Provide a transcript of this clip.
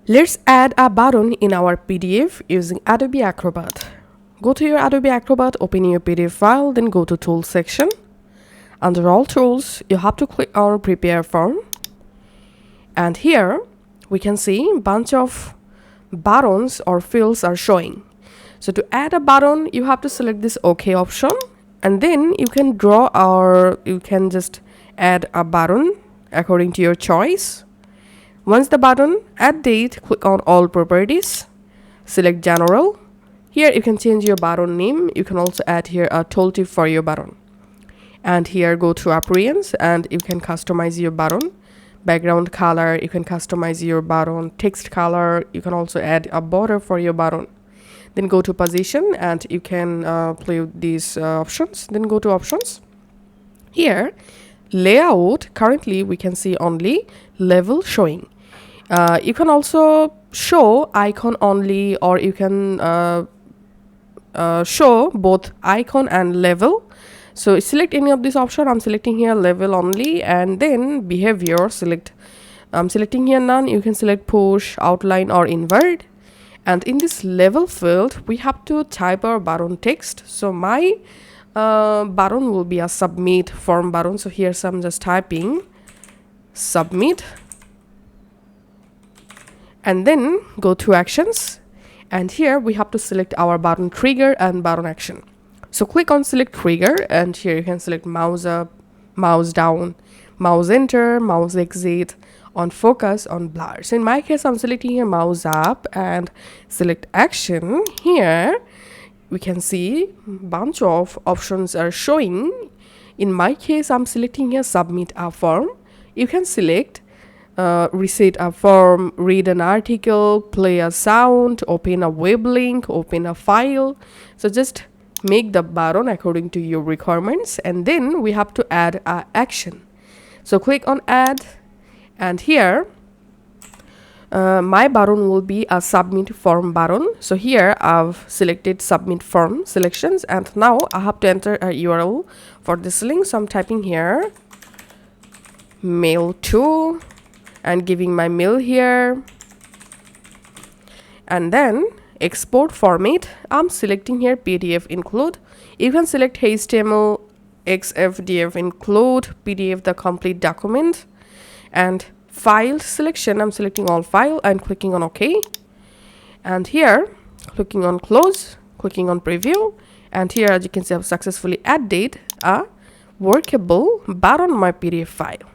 Let's add a button in our PDF using Adobe Acrobat. Go to your Adobe Acrobat, open your PDF file, then go to Tools section. Under All Tools, you have to click on Prepare Form. And here, we can see a bunch of buttons or fields are showing. So to add a button, you have to select this OK option. And then you can draw or you can just add a button according to your choice. Once the button, add date, click on all properties, select general. Here you can change your button name. You can also add here a tooltip for your button. And here go to appearance and you can customize your button. Background color, you can customize your button. Text color, you can also add a border for your button. Then go to position and you can play with these options. Then go to options. Here, layout, currently we can see only level showing. You can also show icon only, or you can show both icon and level. So select any of this option. I'm selecting here level only, and then behavior, select. I'm selecting here none. You can select push, outline, or invert. And in this level field, we have to type our button text. So my button will be a submit form button. So here's I'm just typing submit. And then go to actions, and here we have to select our button trigger and button action. So click on select trigger, and here you can select mouse up, mouse down, mouse enter, mouse exit, on focus, on blur. So in my case, I'm selecting here mouse up and select action. Here we can see bunch of options are showing. In my case, I'm selecting here submit a form. You can select reset a form, read an article, play a sound, open a web link, open a file. So just make the button according to your requirements, and then we have to add a action. So click on add, and here my button will be a submit form button. So here I've selected submit form selections, and now I have to enter a URL for this link. So I'm typing here mail to, and giving my mail here, and then export format, I'm selecting here PDF include. You can select HTML, XFDF include, PDF the complete document, and file selection, I'm selecting all file and clicking on OK. And here clicking on close, clicking on preview, and here as you can see I've successfully added a workable button on my PDF file.